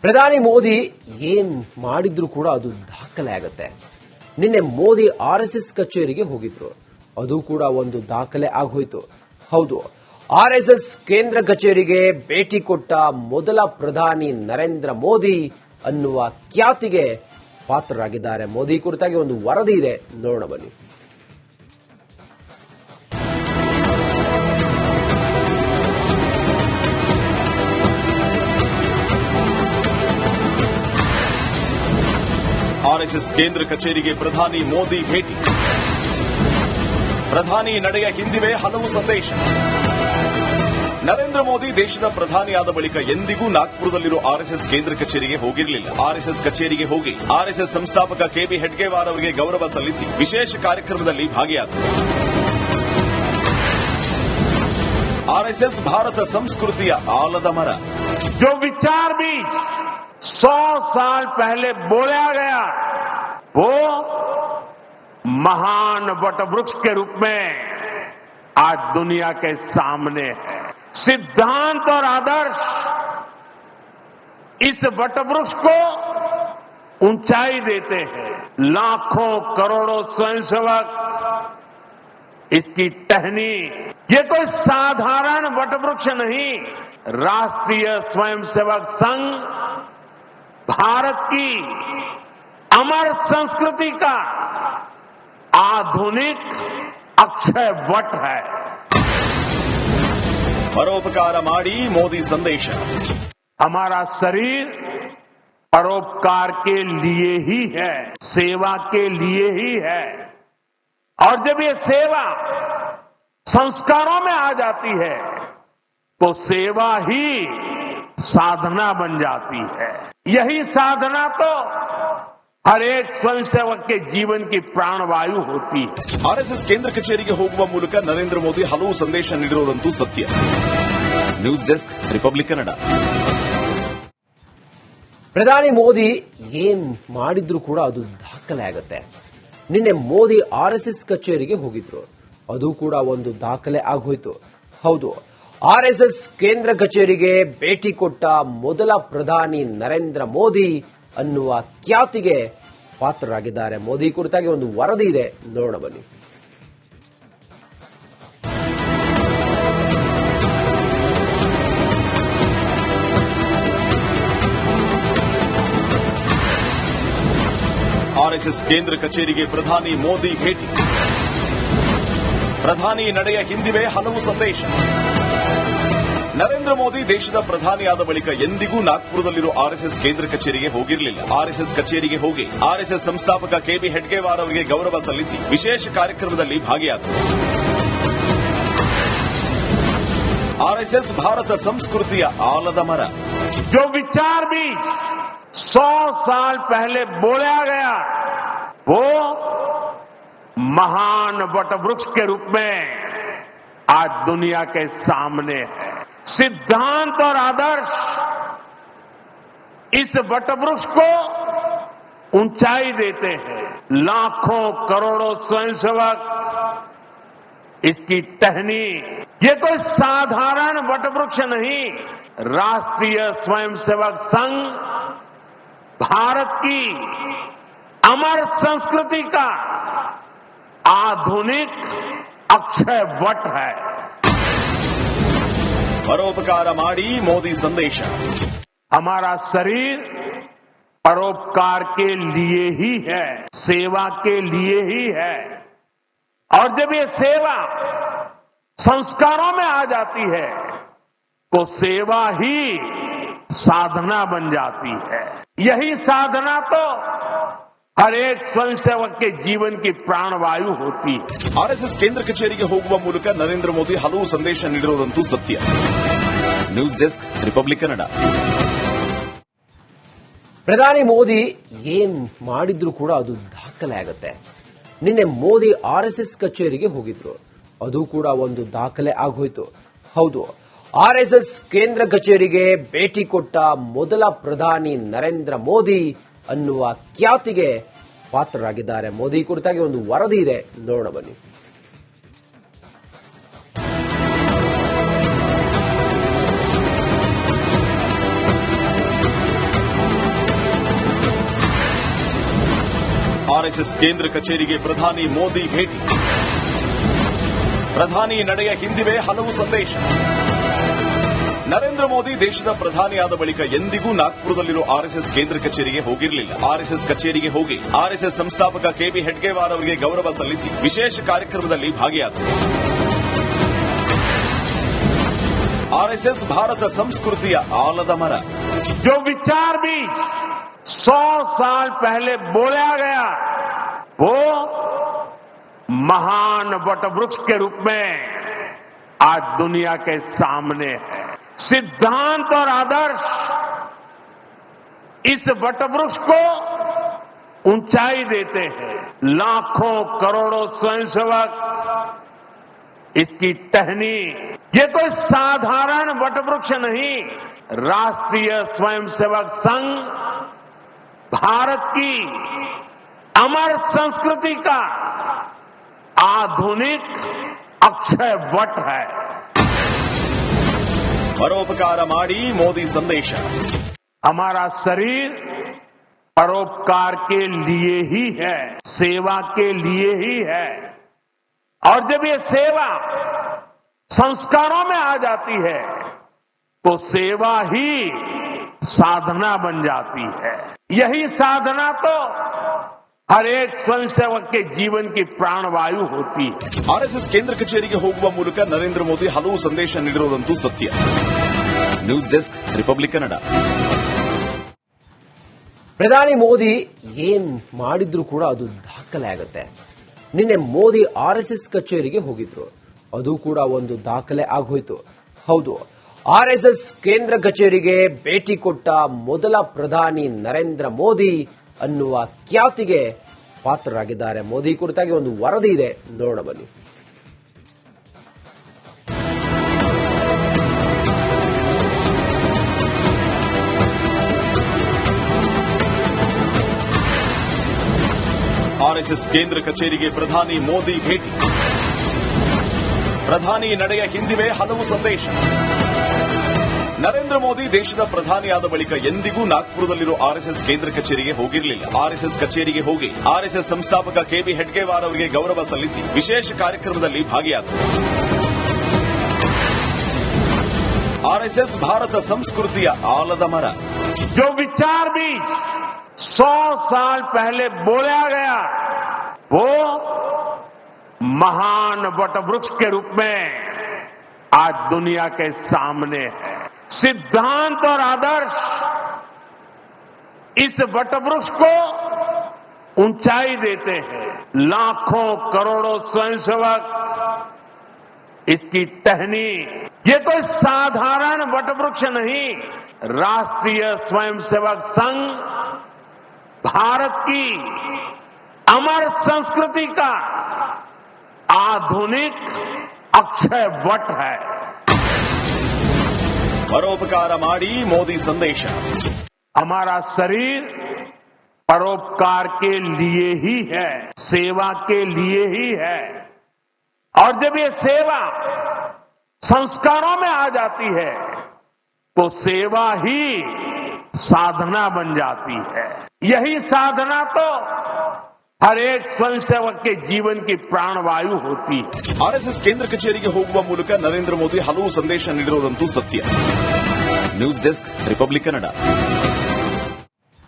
ಪ್ರಧಾನಿ ಮೋದಿ ಏನ್ ಮಾಡಿದ್ರು ಕೂಡ ಅದು ದಾಖಲೆ ಆಗುತ್ತೆ. ನಿನ್ನೆ ಮೋದಿ ಆರ್ಎಸ್ಎಸ್ ಕಚೇರಿಗೆ ಹೋಗಿದ್ರು, ಅದು ಕೂಡ ಒಂದು ದಾಖಲೆ ಆಗೋಯ್ತು. ಹೌದು, ಆರ್ಎಸ್ಎಸ್ ಕೇಂದ್ರ ಕಚೇರಿಗೆ ಭೇಟಿ ಕೊಟ್ಟ ಮೊದಲ ಪ್ರಧಾನಿ ನರೇಂದ್ರ ಮೋದಿ ಅನ್ನುವ ಖ್ಯಾತಿಗೆ ಪಾತ್ರರಾಗಿದ್ದಾರೆ. ಮೋದಿ ಕುರಿತಾಗಿ ಒಂದು ವರದಿ ಇದೆ, ನೋಡೋಣ ಬನ್ನಿ. ಆರ್ಎಸ್ಎಸ್ ಕೇಂದ್ರ ಕಚೇರಿಗೆ ಪ್ರಧಾನಿ ಮೋದಿ ಭೇಟಿ. ಪ್ರಧಾನಿ ನಡೆಯ ಹಿಂದಿವೆ ಹಲವು ಸಂದೇಶ. ನರೇಂದ್ರ ಮೋದಿ ದೇಶದ ಪ್ರಧಾನಿಯಾದ ಬಳಿಕ ಎಂದಿಗೂ ನಾಗ್ಪುರದಲ್ಲಿರುವ ಆರ್ಎಸ್ಎಸ್ ಕೇಂದ್ರ ಕಚೇರಿಗೆ ಹೋಗಿರಲಿಲ್ಲ. ಆರ್ಎಸ್ಎಸ್ ಕಚೇರಿಗೆ ಹೋಗಿ ಆರ್ಎಸ್ಎಸ್ ಸಂಸ್ಥಾಪಕ ಕೆಬಿ ಹೆಡ್ಗೇವಾರ್ ಅವರಿಗೆ ಗೌರವ ಸಲ್ಲಿಸಿ ವಿಶೇಷ ಕಾರ್ಯಕ್ರಮದಲ್ಲಿ ಭಾಗಿಯಾದರು. ಆರ್ಎಸ್ಎಸ್ ಭಾರತ ಸಂಸ್ಕೃತಿಯ ಆಲದ ಮರ. जो विचार भी 100 साल पहले बोला गया वो महान वटवृक्ष के रूप में आज दुनिया के सामने है. सिद्धांत और आदर्श इस वटवृक्ष को ऊंचाई देते हैं. लाखों करोड़ों स्वयंसेवक इसकी टहनी, ये कोई साधारण वटवृक्ष नहीं, राष्ट्रीय स्वयंसेवक संघ भारत की अमर संस्कृति का आधुनिक अक्षय वट है. ಪರೋಪಕಾರ ಮಾಡಿ ಮೋದಿ ಸಂದೇಶ. हमारा शरीर परोपकार के लिए ही है, सेवा के लिए ही है. और जब ये सेवा संस्कारों में आ जाती है तो सेवा ही साधना बन जाती है. यही साधना तो हर एक स्वयंसेवक के जीवन की प्राणवायु होती है. ಆರ್ಎಸ್ಎಸ್ ಕೇಂದ್ರ ಕಚೇರಿಗೆ ಹೋಗುವ ಮೂಲಕ ನರೇಂದ್ರ ಮೋದಿ ಹಲವು ಸಂದೇಶ ನೀಡಿರುವುದಂತೂ ಸತ್ಯ. News desk, republic Kannada. ಪ್ರಧಾನಿ ಮೋದಿ ಏನ್ ಮಾಡಿದ್ರು ಕೂಡ ಅದು ದಾಖಲೆ ಆಗುತ್ತೆ. ನಿನ್ನೆ ಮೋದಿ ಆರ್ಎಸ್ಎಸ್ ಕಚೇರಿಗೆ ಹೋಗಿದ್ರು, ಅದು ಕೂಡ ಒಂದು ದಾಖಲೆ ಆಗೋಯ್ತು. ಹೌದು, ಆರ್ಎಸ್ಎಸ್ ಕೇಂದ್ರ ಕಚೇರಿಗೆ ಭೇಟಿ ಕೊಟ್ಟ ಮೊದಲ ಪ್ರಧಾನಿ ನರೇಂದ್ರ ಮೋದಿ ಅನ್ನುವ ಖ್ಯಾತಿಗೆ ಪಾತ್ರರಾಗಿದ್ದಾರೆ. ಮೋದಿ ಕುರಿತಾಗಿ ಒಂದು ವರದಿ ಇದೆ, ನೋಡೋಣ ಬನ್ನಿ. ಆರ್ಎಸ್ಎಸ್ ಕೇಂದ್ರ ಕಚೇರಿಗೆ ಪ್ರಧಾನಿ ಮೋದಿ ಭೇಟಿ. ಪ್ರಧಾನಿ ನಡೆಯ ಹಿಂದಿವೆ ಹಲವು ಸಂದೇಶ. ನರೇಂದ್ರ ಮೋದಿ ದೇಶದ ಪ್ರಧಾನಿಯಾದ ಬಳಿಕ ಎಂದಿಗೂ ನಾಗ್ಪುರದಲ್ಲಿರುವ ಆರ್ಎಸ್ಎಸ್ ಕೇಂದ್ರ ಕಚೇರಿಗೆ ಹೋಗಿರಲಿಲ್ಲ. ಆರ್ಎಸ್ಎಸ್ ಕಚೇರಿಗೆ ಹೋಗಿ ಆರ್ಎಸ್ಎಸ್ ಸಂಸ್ಥಾಪಕ ಕೆಬಿ ಹೆಡ್ಗೇವಾರ್ ಅವರಿಗೆ ಗೌರವ ಸಲ್ಲಿಸಿ ವಿಶೇಷ ಕಾರ್ಯಕ್ರಮದಲ್ಲಿ ಭಾಗಿಯಾದರು. ಆರ್ಎಸ್ಎಸ್ ಭಾರತ ಸಂಸ್ಕೃತಿಯ ಆಲದ ಮರ. जो विचार भी 100 साल पहले बोला गया वो महान वटवृक्ष के रूप में आज दुनिया के सामने है. सिद्धांत और आदर्श इस वटवृक्ष को ऊंचाई देते हैं. लाखों करोड़ों स्वयंसेवक इसकी टहनी, ये कोई साधारण वटवृक्ष नहीं, राष्ट्रीय स्वयंसेवक संघ भारत की अमर संस्कृति का आधुनिक अक्षय वट है. ಪರೋಪಕಾರ ಮಾಡಿ ಮೋದಿ ಸಂದೇಶ. हमारा शरीर परोपकार के लिए ही है, सेवा के लिए ही है. और जब ये सेवा संस्कारों में आ जाती है तो सेवा ही साधना बन जाती है. यही साधना तो हर एक स्वयंसेवक के जीवन की प्राणवायु होती है. ಆರ್ಎಸ್ಎಸ್ ಕೇಂದ್ರ ಕಚೇರಿಗೆ ಹೋಗುವ ಮೂಲಕ ನರೇಂದ್ರ ಮೋದಿ ಹಲವು ಸಂದೇಶ ನೀಡಿರುವುದಂತೂ ಸತ್ಯ. News desk, republic Kannada. ಪ್ರಧಾನಿ ಮೋದಿ ಏನ್ ಮಾಡಿದ್ರು ಕೂಡ ಅದು ದಾಖಲೆ ಆಗುತ್ತೆ. ನಿನ್ನೆ ಮೋದಿ ಆರ್ಎಸ್ಎಸ್ ಕಚೇರಿಗೆ ಹೋಗಿದ್ರು, ಅದು ಕೂಡ ಒಂದು ದಾಖಲೆ ಆಗೋಯ್ತು. ಹೌದು, ಆರ್ಎಸ್ಎಸ್ ಕೇಂದ್ರ ಕಚೇರಿಗೆ ಭೇಟಿ ಕೊಟ್ಟ ಮೊದಲ ಪ್ರಧಾನಿ ನರೇಂದ್ರ ಮೋದಿ ಅನ್ನುವ ಖ್ಯಾತಿಗೆ ಪಾತ್ರರಾಗಿದ್ದಾರೆ. ಮೋದಿ ಕುರಿತಾಗಿ ಒಂದು ವರದಿ ಇದೆ, ನೋಡೋಣ ಬನ್ನಿ. ಆರ್ಎಸ್ಎಸ್ ಕೇಂದ್ರ ಕಚೇರಿಗೆ ಪ್ರಧಾನಿ ಮೋದಿ ಭೇಟಿ. ಪ್ರಧಾನಿ ನಡೆಯ ಹಿಂದಿವೆ ಹಲವು ಸಂದೇಶ. ನರೇಂದ್ರ ಮೋದಿ ದೇಶದ ಪ್ರಧಾನಿಯಾದ ಬಳಿಕ ಎಂದಿಗೂ ನಾಗ್ಪುರದಲ್ಲಿರೋ ಆರ್ಎಸ್ಎಸ್ ಕೇಂದ್ರ ಕಚೇರಿಗೆ ಹೋಗಿರಲಿಲ್ಲ. ಆರ್ಎಸ್ಎಸ್ ಕಚೇರಿಗೆ ಹೋಗಿ ಆರ್ಎಸ್ಎಸ್ ಸಂಸ್ಥಾಪಕ ಕೆಬಿ ಹೆಡ್ಗೇವಾರ್ ಅವರಿಗೆ ಗೌರವ ಸಲ್ಲಿಸಿ ವಿಶೇಷ ಕಾರ್ಯಕ್ರಮದಲ್ಲಿ ಭಾಗಿಯಾದರು. आरएसएस भारत संस्कृतिಯ ಆಲದ ಮರ. जो विचार भी 100 साल पहले बोला गया वो महान वटवृक्ष के रूप में आज दुनिया के सामने है. सिद्धांत और आदर्श इस वटवृक्ष को ऊंचाई देते हैं. लाखों करोड़ों स्वयंसेवक इसकी टहनी. ये कोई साधारण वटवृक्ष नहीं, राष्ट्रीय स्वयंसेवक संघ भारत की अमर संस्कृति का आधुनिक अक्षय वट है. ಪರೋಪಕಾರ ಮಾಡಿ ಮೋದಿ ಸಂದೇಶ. हमारा शरीर परोपकार के लिए ही है, सेवा के लिए ही है. और जब ये सेवा संस्कारों में आ जाती है तो सेवा ही साधना बन जाती है. यही साधना तो हर एक स्वयंसेवक के जीवन की प्राणवायु होती है. ಆರ್ಎಸ್ಎಸ್ ಕೇಂದ್ರ ಕಚೇರಿಗೆ ಹೋಗುವ ಮೂಲಕ ನರೇಂದ್ರ ಮೋದಿ ಹಲವು ಸಂದೇಶ ನೀಡಿರುವುದಂತೂ ಸತ್ಯ. News desk republic Kannada. ಪ್ರಧಾನಿ ಮೋದಿ ಏನ್ ಮಾಡಿದ್ರು ಕೂಡ ಅದು ದಾಖಲೆ ಆಗುತ್ತೆ. ನಿನ್ನೆ ಮೋದಿ ಆರ್ಎಸ್ಎಸ್ ಕಚೇರಿಗೆ ಹೋಗಿದ್ರು, ಅದು ಕೂಡ ಒಂದು ದಾಖಲೆ ಆಗೋಯ್ತು. ಹೌದು, ಆರ್ಎಸ್ಎಸ್ ಕೇಂದ್ರ ಕಚೇರಿಗೆ ಭೇಟಿ ಕೊಟ್ಟ ಮೊದಲ ಪ್ರಧಾನಿ ನರೇಂದ್ರ ಮೋದಿ ಅನ್ನುವ ಖ್ಯಾತಿಗೆ ಪಾತ್ರರಾಗಿದ್ದಾರೆ. ಮೋದಿ ಕುರಿತಾಗಿ ಒಂದು ವರದಿ ಇದೆ, ನೋಡೋಣ ಬನ್ನಿ. ಆರ್ಎಸ್ಎಸ್ ಕೇಂದ್ರ ಕಚೇರಿಗೆ ಪ್ರಧಾನಿ ಮೋದಿ ಭೇಟಿ. ಪ್ರಧಾನಿ ನಡೆಯ ಹಿಂದಿವೆ ಹಲವು ಸಂದೇಶ. ನರೇಂದ್ರ ಮೋದಿ ದೇಶದ ಪ್ರಧಾನಿಯಾದ ಬಳಿಕ ಎಂದಿಗೂ ನಾಗ್ಪುರದಲ್ಲಿರೋ ಆರ್ಎಸ್ಎಸ್ ಕೇಂದ್ರ ಕಚೇರಿಗೆ ಹೋಗಿರಲಿಲ್ಲ. ಆರ್ಎಸ್ಎಸ್ ಕಚೇರಿಗೆ ಹೋಗಿ ಆರ್ಎಸ್ಎಸ್ ಸಂಸ್ಥಾಪಕ ಕೆಬಿ ಹೆಡ್ಗೇವಾರ್ ಅವರಿಗೆ ಗೌರವ ಸಲ್ಲಿಸಿ ವಿಶೇಷ ಕಾರ್ಯಕ್ರಮದಲ್ಲಿ ಭಾಗಿಯಾದರು. ಆರ್ಎಸ್ಎಸ್ ಭಾರತ ಸಂಸ್ಕೃತಿಯ ಆಲದ ಮರ. जो विचार भी 100 साल पहले बोला गया वो महान वटवृक्ष के रूप में आज दुनिया के सामने है. सिद्धांत और आदर्श इस वटवृक्ष को ऊंचाई देते हैं. लाखों करोड़ों स्वयंसेवक इसकी टहनी. ये कोई साधारण वटवृक्ष नहीं, राष्ट्रीय स्वयंसेवक संघ भारत की अमर संस्कृति का आधुनिक अक्षय वट है. ಪರೋಪಕಾರ ಮಾಡಿ ಮೋದಿ ಸಂದೇಶ. हमारा शरीर परोपकार के लिए ही है, सेवा के लिए ही है. और जब ये सेवा संस्कारों में आ जाती है तो सेवा ही साधना बन जाती है. यही साधना तो हर एक स्वयंसेवक के जीवन की प्राणवायु होती है. ಆರ್ಎಸ್ಎಸ್ ಕೇಂದ್ರ ಕಚೇರಿಗೆ ಹೋಗುವ ಮೂಲಕ ನರೇಂದ್ರ ಮೋದಿ ಹಲವು ಸಂದೇಶ ನೀಡಿರುವುದಂತೂ ಸತ್ಯ. News desk republic Kannada.